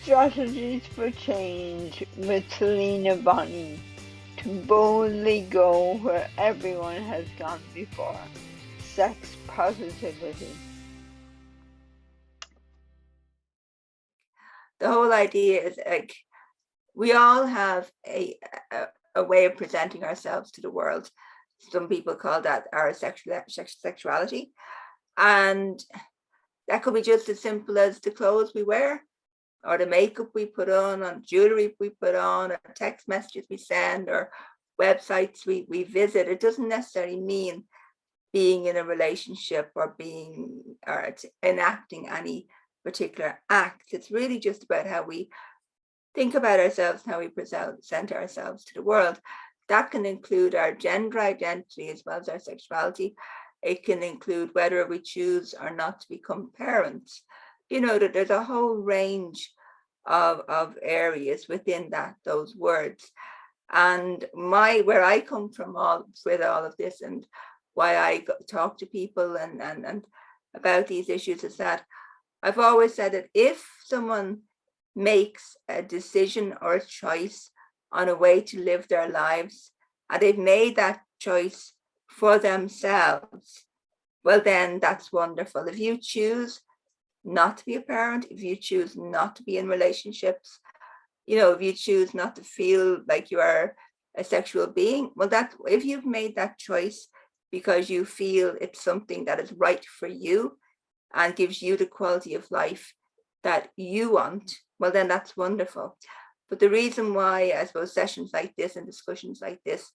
Strategies for Change with Selina Bonnie, to boldly go where everyone has gone before. Sex positivity. The whole idea is like we all have a way of presenting ourselves to the world. Some people call that our sexuality, and that could be just as simple as the clothes we wear, or the makeup we put on jewelry we put on, or text messages we send, or websites we visit. It doesn't necessarily mean being in a relationship or enacting any particular act. It's really just about how we think about ourselves and how we present ourselves to the world. That can include our gender identity as well as our sexuality. It can include whether we choose or not to become parents. You know, that there's a whole range of areas within those words. And where I come from with all of this, and why I talk to people and about these issues, is that I've always said that if someone makes a decision or a choice on a way to live their lives, and they've made that choice for themselves, well, then that's wonderful. If you choose not to be a parent, if you choose not to be in relationships, you know, if you choose not to feel like you are a sexual being, well, if you've made that choice because you feel it's something that is right for you and gives you the quality of life that you want, well, then that's wonderful. But the reason why, I suppose, sessions like this and discussions like this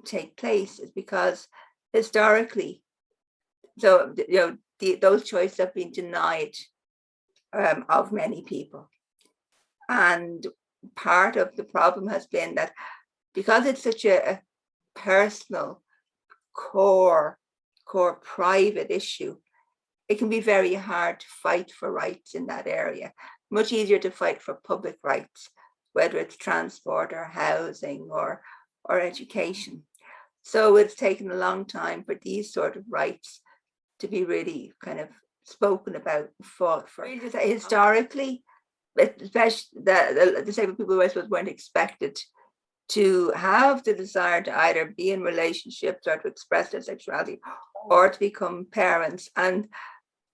take place is because historically, so, you know, those choices have been denied of many people. And part of the problem has been that because it's such a personal, core private issue, it can be very hard to fight for rights in that area. Much easier to fight for public rights, whether it's transport or housing or education. So it's taken a long time for these sort of rights to be really kind of spoken about and fought for. Historically, especially the disabled people, I suppose, weren't expected to have the desire to either be in relationships or to express their sexuality or to become parents. And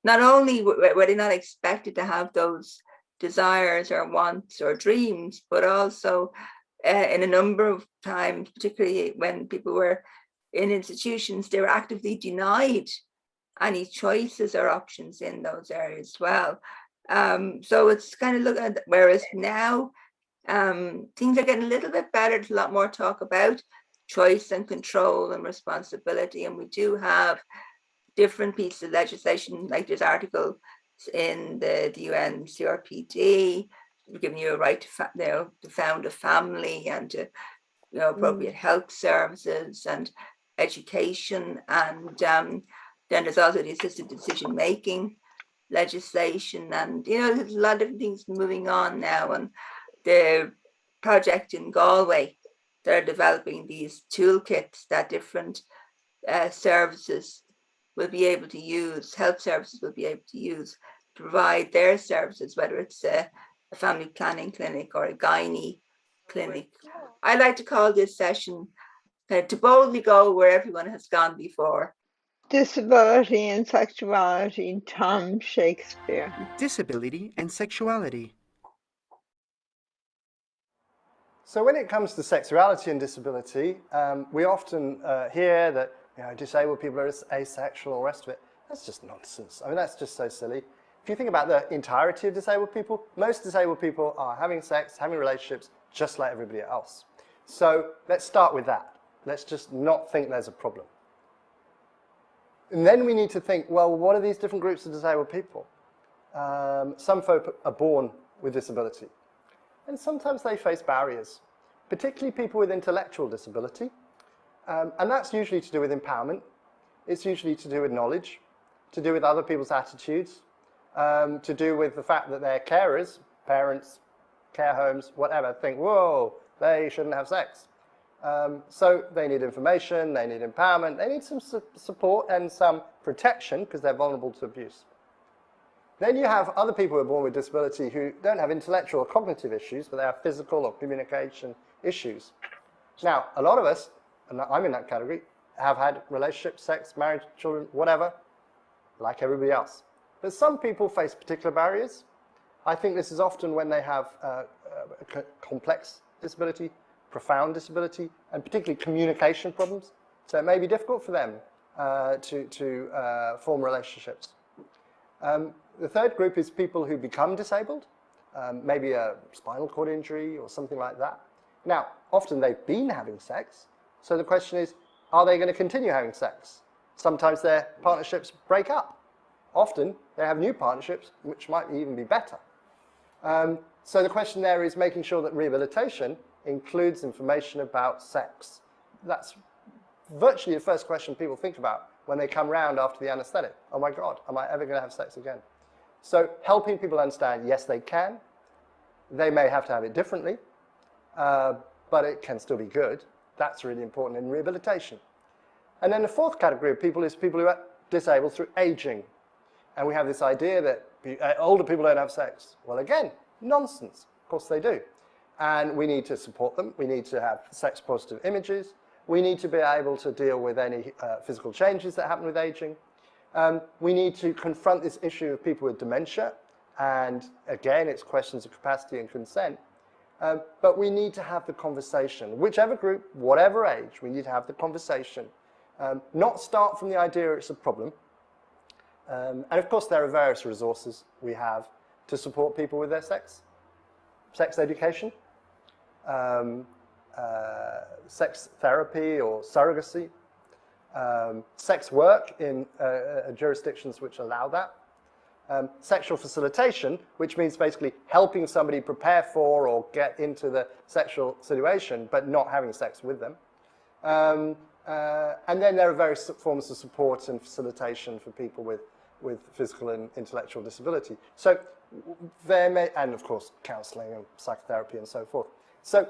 not only were they not expected to have those desires or wants or dreams, but also in a number of times, particularly when people were in institutions, they were actively denied any choices or options in those areas as well. So it's kind of looking at, whereas now things are getting a little bit better. There's a lot more talk about choice and control and responsibility, and we do have different pieces of legislation, like this article in the UN CRPD, giving you a right to found a family and to, you know, appropriate health services and education. And then there's also the assisted decision making legislation, and, you know, there's a lot of different things moving on now. And the project in Galway, they're developing these toolkits that different services will be able to use, health services will be able to use to provide their services, whether it's a family planning clinic or a gynae clinic. I like to call this session to boldly go where everyone has gone before. Disability and Sexuality, Tom Shakespeare. Disability and Sexuality. So when it comes to sexuality and disability, we often hear that, you know, disabled people are asexual or the rest of it. That's just nonsense. I mean, that's just so silly. If you think about the entirety of disabled people, most disabled people are having sex, having relationships, just like everybody else. So let's start with that. Let's just not think there's a problem. And then we need to think, well, what are these different groups of disabled people? Some folk are born with disability. And sometimes they face barriers, particularly people with intellectual disability. And that's usually to do with empowerment. It's usually to do with knowledge, to do with other people's attitudes, to do with the fact that their carers, parents, care homes, whatever, think, whoa, they shouldn't have sex. So they need information, they need empowerment, they need some support and some protection because they're vulnerable to abuse. Then you have other people who are born with disability who don't have intellectual or cognitive issues, but they have physical or communication issues. Now, a lot of us, and I'm in that category, have had relationships, sex, marriage, children, whatever, like everybody else. But some people face particular barriers. I think this is often when they have complex disability, profound disability, and particularly communication problems. So it may be difficult for them to form relationships. The third group is people who become disabled, maybe a spinal cord injury or something like that. Now, often they've been having sex, so the question is, are they going to continue having sex? Sometimes their partnerships break up. Often they have new partnerships, which might even be better. So the question there is making sure that rehabilitation includes information about sex. That's virtually the first question people think about when they come round after the anesthetic. Oh my God, am I ever going to have sex again? So helping people understand, yes, they can. They may have to have it differently, but it can still be good. That's really important in rehabilitation. And then the fourth category of people is people who are disabled through aging. And we have this idea that older people don't have sex. Well, again, nonsense. Of course they do. And we need to support them. We need to have sex-positive images. We need to be able to deal with any physical changes that happen with aging. We need to confront this issue of people with dementia. And again, it's questions of capacity and consent. But we need to have the conversation. Whichever group, whatever age, we need to have the conversation. Not start from the idea it's a problem. And of course, there are various resources we have to support people with their sex education, sex therapy or surrogacy, sex work in jurisdictions which allow that, sexual facilitation, which means basically helping somebody prepare for or get into the sexual situation, but not having sex with them. And then there are various forms of support and facilitation for people with physical and intellectual disability. So there may, and of course, counseling and psychotherapy and so forth. So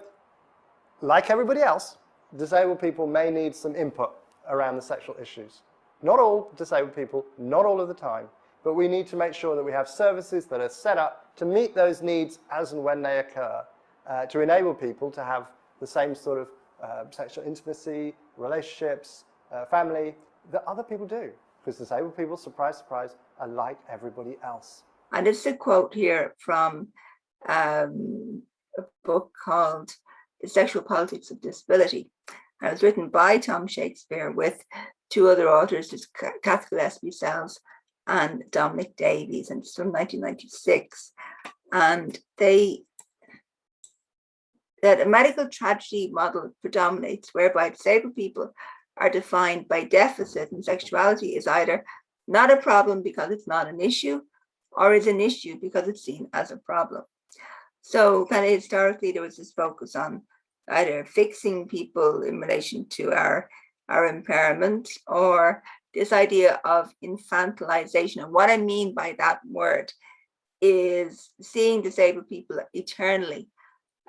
like everybody else, disabled people may need some input around the sexual issues. Not all disabled people, not all of the time, but we need to make sure that we have services that are set up to meet those needs as and when they occur, to enable people to have the same sort of sexual intimacy, relationships, family that other people do. Because disabled people, surprise, surprise, are like everybody else. And it's a quote here from a book called The Sexual Politics of Disability. And it was written by Tom Shakespeare with two other authors, Cathy Gillespie Sells and Dominic Davies, and it's from 1996. And that a medical tragedy model predominates, whereby disabled people are defined by deficit, and sexuality is either not a problem because it's not an issue, or is an issue because it's seen as a problem. So kind of historically, there was this focus on either fixing people in relation to our impairment, or this idea of infantilization. And what I mean by that word is seeing disabled people eternally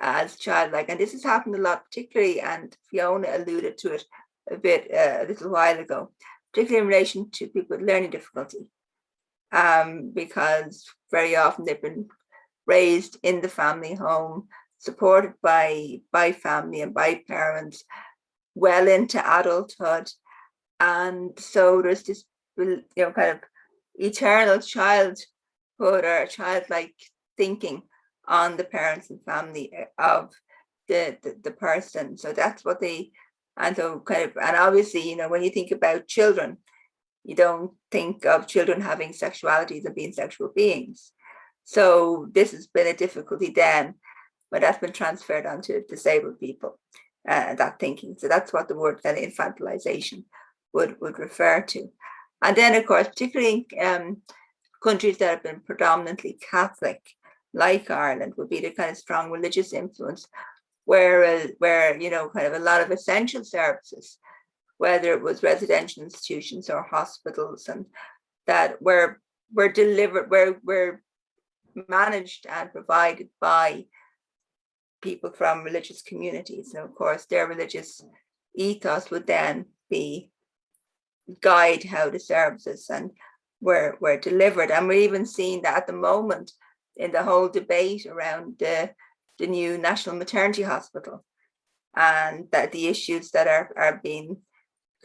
as childlike. And this has happened a lot, particularly, and Fiona alluded to it a little while ago, particularly in relation to people with learning difficulty, because very often they've been raised in the family home, supported by family and by parents, well into adulthood, and so there's this, kind of eternal childhood or childlike thinking on the parents and family of the person. So that's what they. And so and obviously, when you think about children, you don't think of children having sexualities and being sexual beings. So this has been a difficulty then, but that's been transferred onto disabled people, that thinking. So that's what the word kind of infantilization would refer to. And then, of course, particularly in countries that have been predominantly Catholic, like Ireland, would be the kind of strong religious influence, where kind of a lot of essential services, whether it was residential institutions or hospitals, and that were delivered, were managed and provided by people from religious communities. And of course, their religious ethos would then guide how the services and were delivered. And we're even seeing that at the moment in the whole debate around the new National Maternity Hospital, and that the issues that are being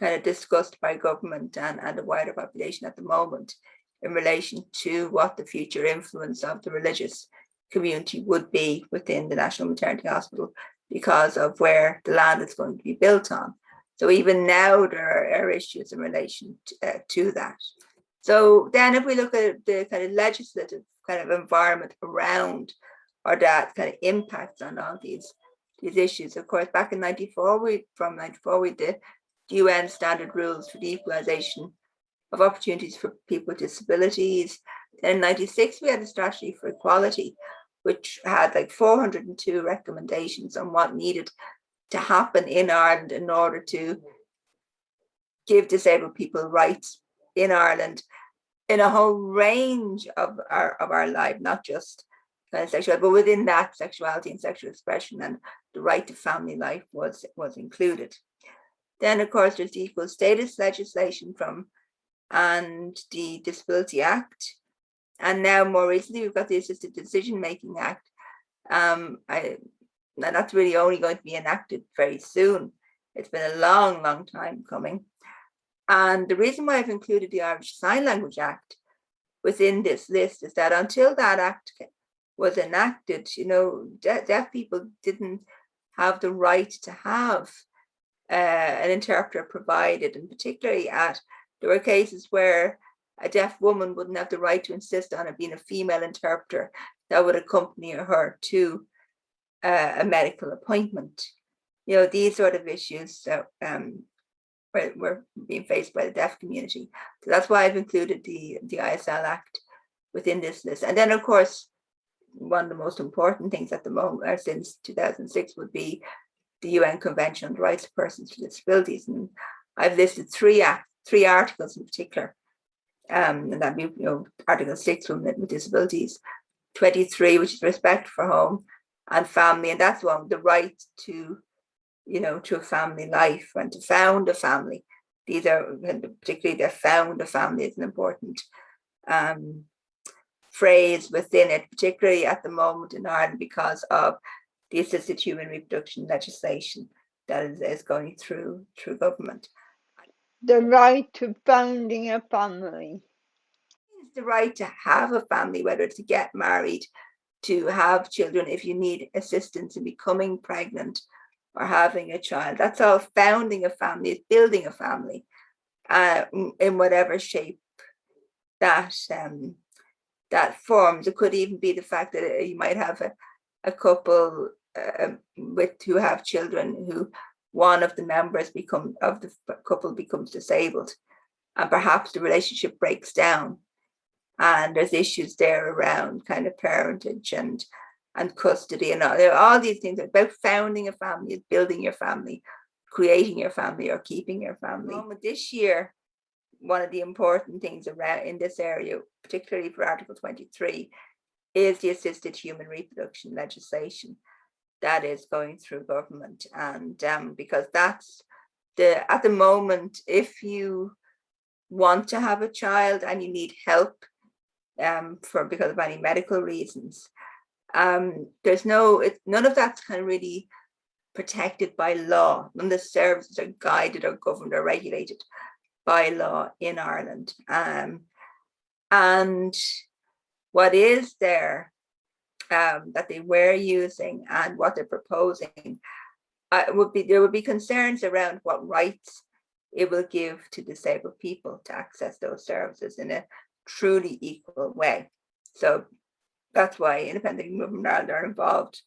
kind of discussed by government and the wider population at the moment in relation to what the future influence of the religious community would be within the National Maternity Hospital because of where the land is going to be built on. So even now there are issues in relation to that. So then if we look at the kind of legislative kind of environment around, or that kind of impacts on all these issues, of course, back in 94, from 94, we did the UN standard rules for the equalization of opportunities for people with disabilities. Then in 96, we had a strategy for equality, which had like 402 recommendations on what needed to happen in Ireland in order to give disabled people rights in Ireland in a whole range of our life, not just kind of sexuality, but within that, sexuality and sexual expression and the right to family life was included. Then, of course, there's the equal status legislation and the Disability Act. And now more recently, we've got the Assisted Decision Making Act. Now that's really only going to be enacted very soon. It's been a long, long time coming. And the reason why I've included the Irish Sign Language Act within this list is that until that act was enacted, deaf people didn't have the right to have an interpreter provided, and particularly there were cases where a deaf woman wouldn't have the right to insist on it being a female interpreter that would accompany her to a medical appointment. These sort of issues that were being faced by the deaf community. So that's why I've included the ISL Act within this list. And then, of course, one of the most important things at the moment, since 2006, would be the UN Convention on the Rights of Persons with Disabilities. And I've listed three articles in particular. And that'd be, Article 6, Women with Disabilities, 23, which is respect for home and family. And that's one, the right to a family life and to found a family. These are particularly the found a family is an important phrase within it, particularly at the moment in Ireland because of the assisted human reproduction legislation that is going through government. The right to founding a family. It's the right to have a family, whether it's to get married, to have children, if you need assistance in becoming pregnant or having a child. That's all. Founding a family is building a family in whatever shape that forms. It could even be the fact that you might have a couple who have children who one of the members of the couple becomes disabled, and perhaps the relationship breaks down, and there's issues there around kind of parentage and custody and all these things. About founding a family is building your family, creating your family, or keeping your family. This year, one of the important things around in this area, particularly for Article 23, is the assisted human reproduction legislation that is going through government. And because that's at the moment, if you want to have a child and you need help because of any medical reasons, there's none of that's kind of really protected by law. None of the services are guided or governed or regulated by law in Ireland. And what is there that they were using and what they're proposing there would be concerns around what rights it will give to disabled people to access those services in a truly equal way. So that's why Independent Movement Ireland are involved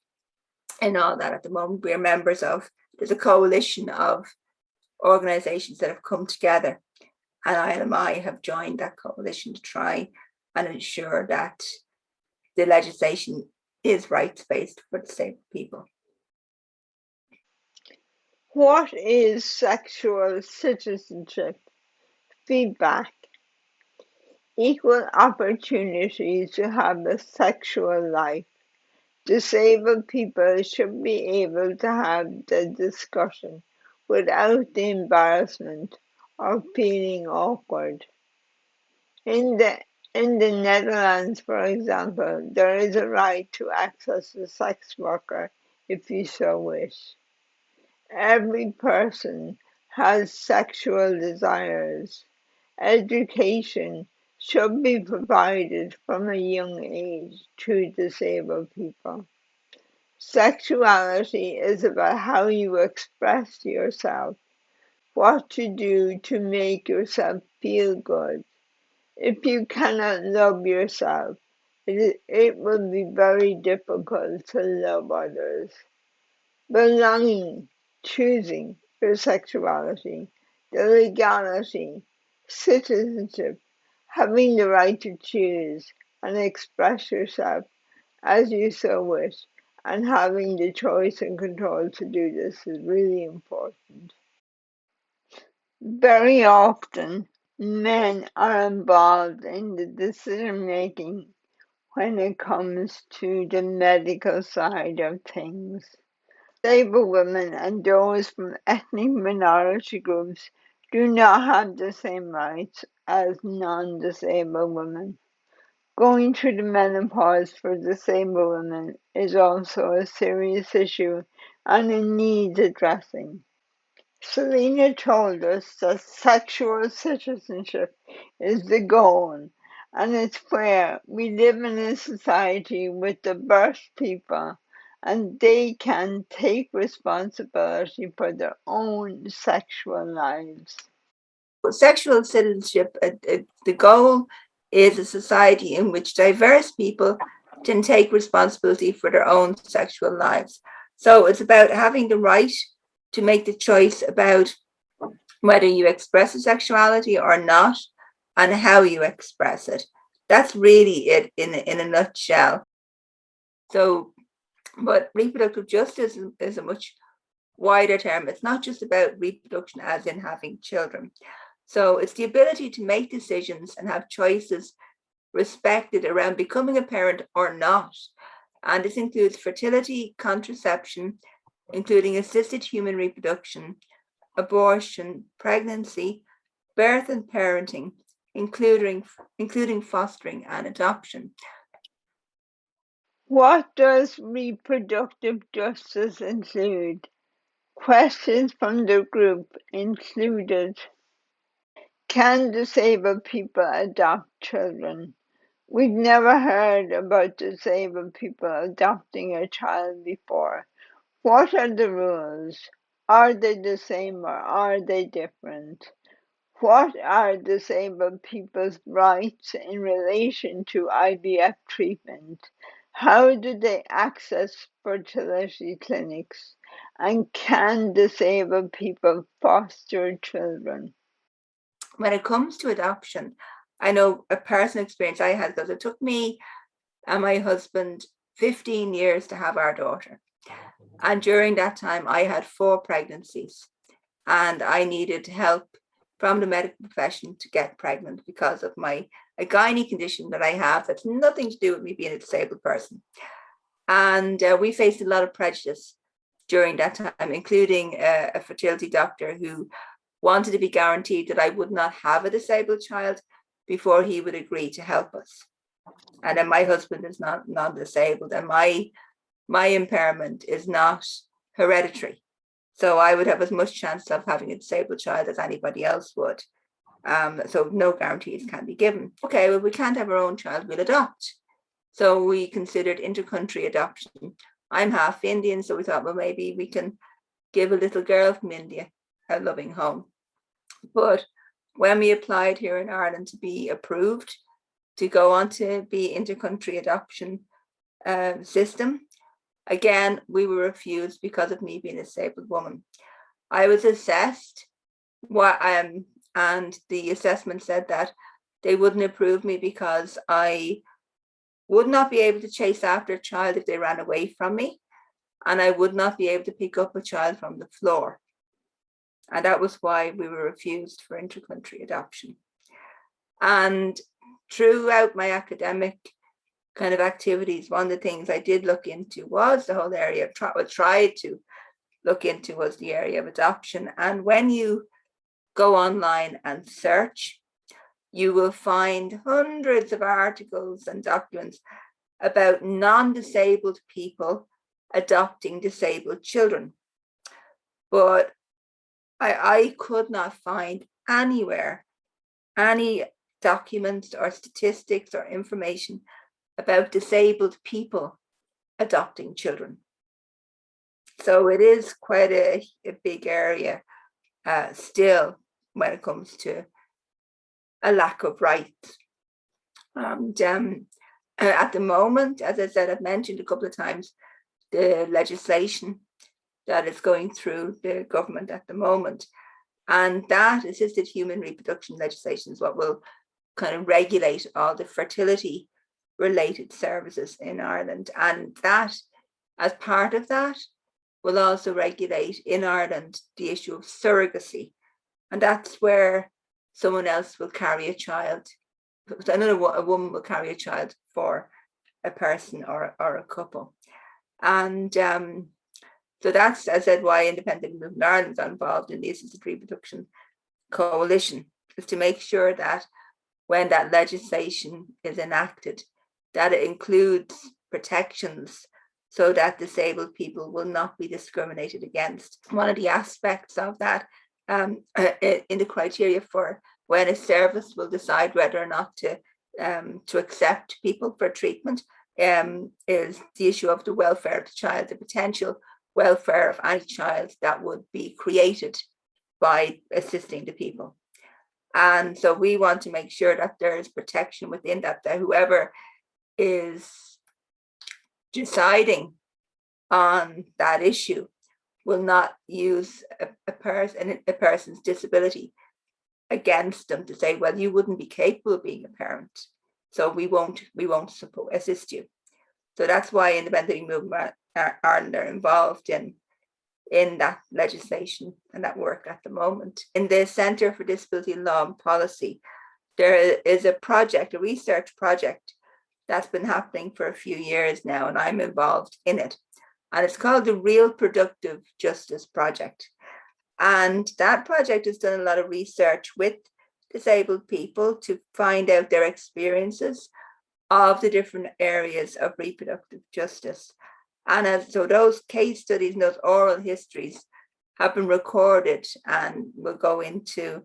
in all that at the moment. We're members of, there's a coalition of organisations that have come together, and ILMI have joined that coalition to try and ensure that the legislation is rights-based for disabled people. What is sexual citizenship? Feedback. Equal opportunity to have a sexual life. Disabled people should be able to have the discussion without the embarrassment of feeling awkward. In the Netherlands, for example, there is a right to access a sex worker if you so wish. Every person has sexual desires. Education should be provided from a young age to disabled people. Sexuality is about how you express yourself, what you do to make yourself feel good. If you cannot love yourself, it will be very difficult to love others. Belonging, choosing your sexuality, the legality, citizenship, having the right to choose and express yourself as you so wish, and having the choice and control to do this is really important. Very often, men are involved in the decision making when it comes to the medical side of things. Disabled women and those from ethnic minority groups do not have the same rights as non-disabled women. Going through the menopause for disabled women is also a serious issue and it needs addressing. Selina told us that sexual citizenship is the goal, and it's where we live in a society with diverse people and they can take responsibility for their own sexual lives. Sexual citizenship, the goal is a society in which diverse people can take responsibility for their own sexual lives. So it's about having the right to make the choice about whether you express a sexuality or not and how you express it. That's really it in a nutshell. So, but reproductive justice is a much wider term. It's not just about reproduction as in having children. So it's the ability to make decisions and have choices respected around becoming a parent or not. And this includes fertility, contraception, including assisted human reproduction, abortion, pregnancy, birth and parenting, including fostering and adoption. What does reproductive justice include? Questions from the group included: can disabled people adopt children? We've never heard about disabled people adopting a child before. What are the rules? Are they the same or are they different? What are disabled people's rights in relation to IVF treatment? How do they access fertility clinics? And can disabled people foster children? When it comes to adoption, I know a personal experience I had because it took me and my husband 15 years to have our daughter. And during that time, I had 4 pregnancies and I needed help from the medical profession to get pregnant because of a gynae condition that I have that's nothing to do with me being a disabled person. And we faced a lot of prejudice during that time, including a fertility doctor who wanted to be guaranteed that I would not have a disabled child before he would agree to help us. And then my husband is not non-disabled, and my impairment is not hereditary. So I would have as much chance of having a disabled child as anybody else would. So no guarantees can be given. Okay, well, we can't have our own child, we'll adopt. So we considered inter-country adoption. I'm half Indian, so we thought, well, maybe we can give a little girl from India a loving home. But when we applied here in Ireland to be approved to go on to be inter-country adoption system, again, we were refused because of me being a disabled woman. I was assessed, and the assessment said that they wouldn't approve me because I would not be able to chase after a child if they ran away from me, and I would not be able to pick up a child from the floor. And that was why we were refused for inter-country adoption. And throughout my academic kind of activities, one of the things I did look into was the whole area of tried to look into was the area of adoption. And when you go online and search, you will find hundreds of articles and documents about non-disabled people adopting disabled children. But I could not find anywhere any documents or statistics or information about disabled people adopting children. So it is quite a big area still when it comes to a lack of rights. And at the moment, as I said, I've mentioned a couple of times, the legislation that is going through the government at the moment. And that assisted human reproduction legislation is what will kind of regulate all the fertility related services in Ireland. And that, as part of that, will also regulate in Ireland the issue of surrogacy. And that's where someone else will carry a child. Another a woman will carry a child for a person or a couple. And so that's, as I said, why Independent Movement Ireland is involved in the Assisted Reproduction Coalition, is to make sure that when that legislation is enacted, that it includes protections so that disabled people will not be discriminated against. One of the aspects of that in the criteria for when a service will decide whether or not to accept people for treatment is the issue of the welfare of the child, the potential welfare of any child that would be created by assisting the people. And so we want to make sure that there is protection within that, that whoever is deciding on that issue will not use a person's disability against them to say, well, you wouldn't be capable of being a parent, so we won't assist you. So that's why Independent Movement Ireland are involved in that legislation and that work at the moment. In the Centre for Disability Law and Policy, there is a project, a research project that's been happening for a few years now, and I'm involved in it. And it's called the Real Productive Justice Project. And that project has done a lot of research with disabled people to find out their experiences of the different areas of reproductive justice. And so those case studies and those oral histories have been recorded and will go into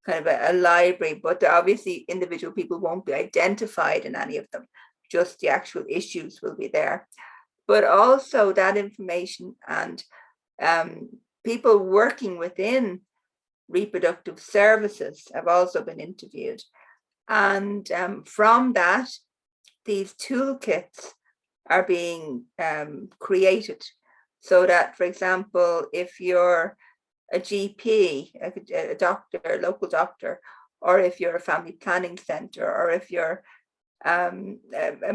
kind of a library, but obviously individual people won't be identified in any of them, just the actual issues will be there. But also that information and people working within reproductive services have also been interviewed. And from that, these toolkits are being created so that, for example, if you're a GP, a doctor, a local doctor, or if you're a family planning centre, or if you're a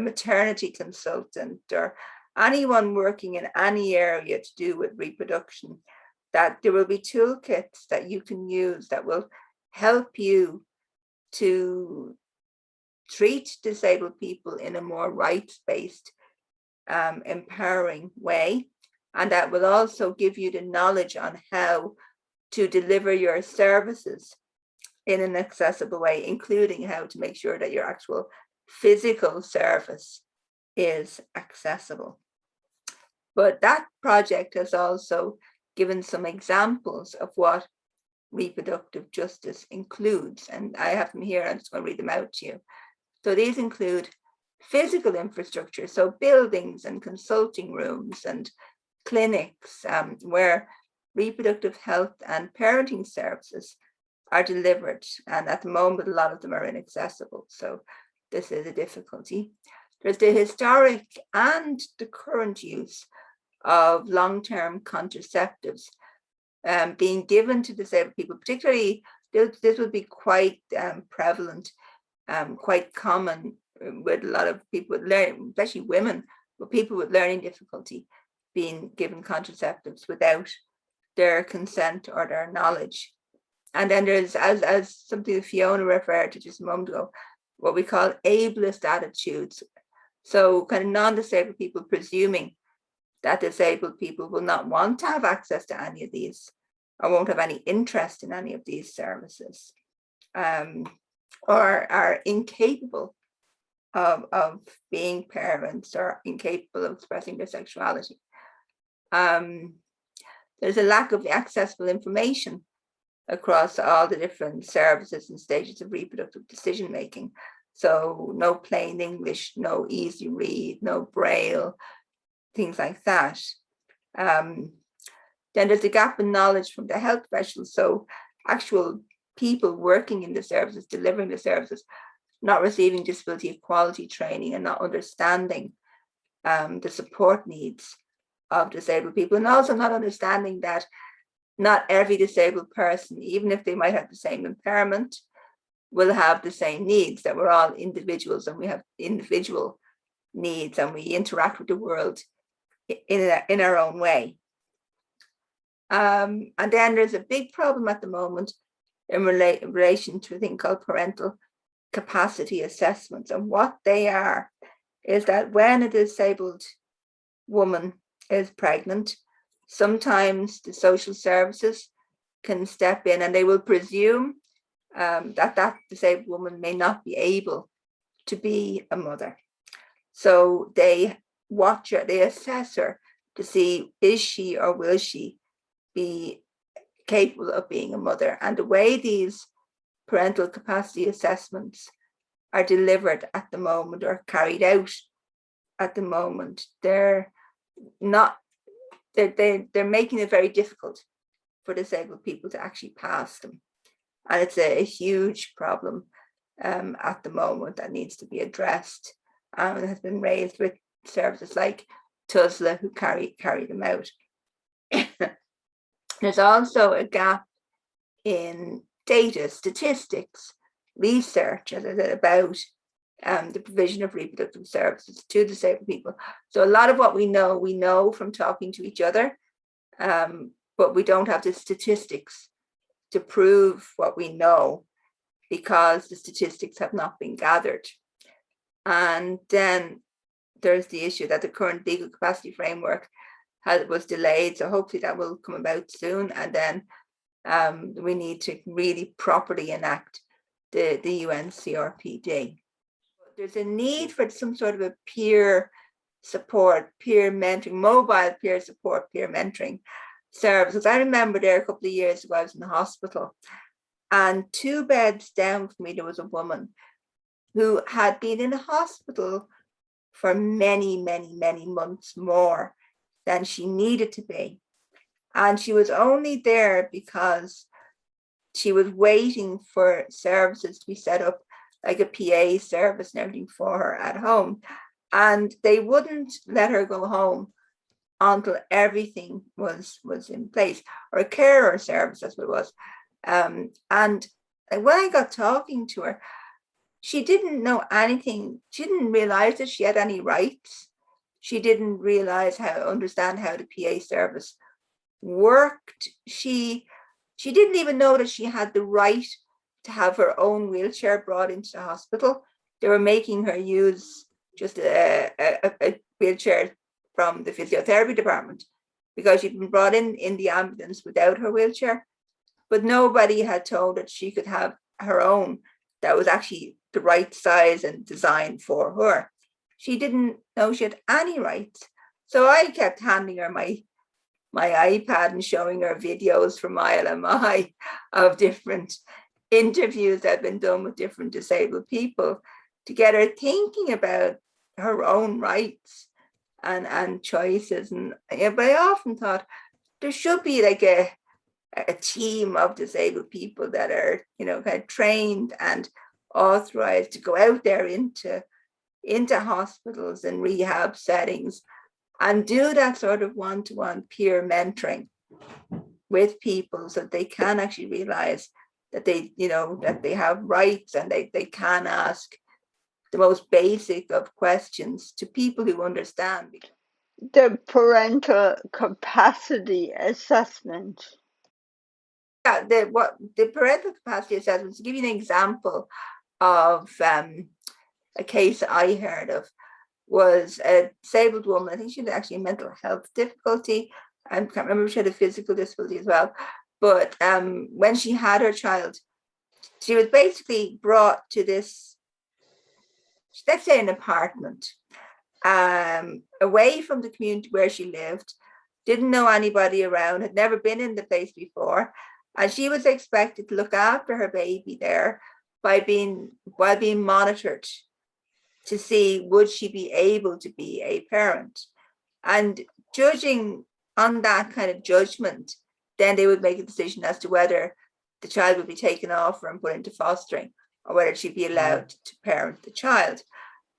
maternity consultant, or anyone working in any area to do with reproduction, that there will be toolkits that you can use that will help you to treat disabled people in a more rights-based, empowering way. And that will also give you the knowledge on how to deliver your services in an accessible way, including how to make sure that your actual physical service is accessible. But that project has also given some examples of what reproductive justice includes. And I have them here, I'm just going to read them out to you. So these include physical infrastructure, so buildings and consulting rooms and clinics where reproductive health and parenting services are delivered. And at the moment, a lot of them are inaccessible. So this is a difficulty. There's the historic and the current use of long-term contraceptives being given to disabled people, particularly this would be quite prevalent, quite common with a lot of people with learning, especially women, but people with learning difficulty being given contraceptives without their consent or their knowledge. And then there's, as something that Fiona referred to just a moment ago, what we call ableist attitudes. So kind of non-disabled people presuming that disabled people will not want to have access to any of these or won't have any interest in any of these services. or are incapable of being parents or incapable of expressing their sexuality. There's a lack of accessible information across all the different services and stages of reproductive decision making. So no plain English, no easy read, no braille, things like that. Then there's a gap in knowledge from the health professionals. So actual people working in the services, delivering the services, not receiving disability equality training and not understanding the support needs of disabled people, and also not understanding that not every disabled person, even if they might have the same impairment, will have the same needs, that we're all individuals and we have individual needs and we interact with the world in our own way. And then there's a big problem at the moment in relation to a thing called parental capacity assessments. And what they are is that when a disabled woman is pregnant, sometimes the social services can step in and they will presume that disabled woman may not be able to be a mother. So they watch her, they assess her to see, is she or will she be capable of being a mother? And the way these parental capacity assessments are delivered at the moment or carried out at the moment, they're making it very difficult for disabled people to actually pass them. And it's a huge problem at the moment that needs to be addressed. It has been raised with services like TUSLA who carry them out. There's also a gap in data, statistics, research, as I said, about the provision of reproductive services to disabled people. So a lot of what we know from talking to each other, but we don't have the statistics to prove what we know because the statistics have not been gathered. And then there's the issue that the current legal capacity framework was delayed, so hopefully that will come about soon. And then we need to really properly enact the UN CRPD. There's a need for some sort of a peer support, peer mentoring, mobile peer support, peer mentoring services. I remember there a couple of years ago, I was in the hospital, and 2 beds down from me, there was a woman who had been in a hospital for many, many, many months more than she needed to be. And she was only there because she was waiting for services to be set up, like a PA service and everything for her at home. And they wouldn't let her go home until everything was in place, or a carer service, that's what it was. And when I got talking to her, she didn't know anything. She didn't realize that she had any rights. She didn't understand how the PA service worked. She didn't even know that she had the right to have her own wheelchair brought into the hospital. They were making her use just a wheelchair from the physiotherapy department because she'd been brought in the ambulance without her wheelchair. But nobody had told her she could have her own that was actually the right size and design for her. She didn't know she had any rights. So I kept handing her my iPad and showing her videos from ILMI of different interviews that had been done with different disabled people to get her thinking about her own rights and choices. But I often thought there should be like a team of disabled people that are, kind of trained and authorized to go out there into hospitals and rehab settings and do that sort of one-to-one peer mentoring with people so that they can actually realize that they have rights and they can ask the most basic of questions to people who understand. The parental capacity assessment. Yeah, the parental capacity assessment, to give you an example of a case I heard of, was a disabled woman. I think she had actually a mental health difficulty. I can't remember if she had a physical disability as well. But when she had her child, she was basically brought to this, let's say, an apartment, away from the community where she lived, didn't know anybody around, had never been in the place before, and she was expected to look after her baby there while being monitored to see would she be able to be a parent. And judging on that kind of judgment, then they would make a decision as to whether the child would be taken off her and put into fostering, or whether she'd be allowed to parent the child.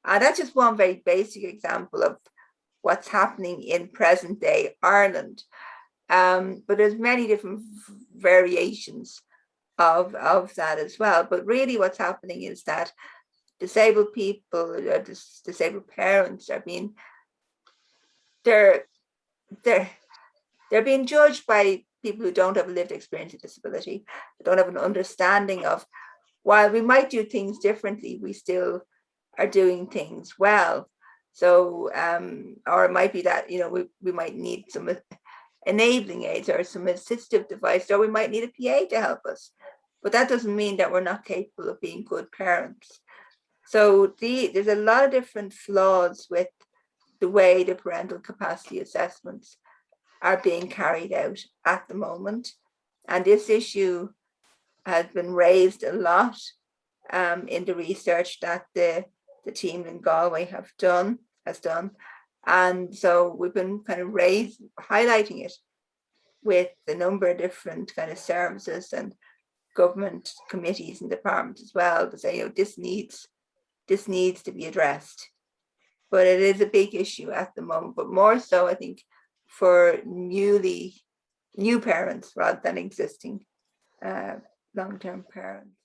And that's just one very basic example of what's happening in present day Ireland. But there's many different variations of that as well. But really what's happening is that disabled people, disabled parents are being, they're being judged by people who don't have a lived experience of disability, don't have an understanding of, while we might do things differently, we still are doing things well. So, or it might be that, we might need some enabling aids or some assistive device, or we might need a PA to help us. But that doesn't mean that we're not capable of being good parents. So there's a lot of different flaws with the way the parental capacity assessments are being carried out at the moment. And this issue has been raised a lot in the research that the team in Galway has done. And so we've been kind of highlighting it with a number of different kind of services and government committees and departments as well, to say, this needs to be addressed. But it is a big issue at the moment, but more so, I think, for new parents rather than existing long-term parents.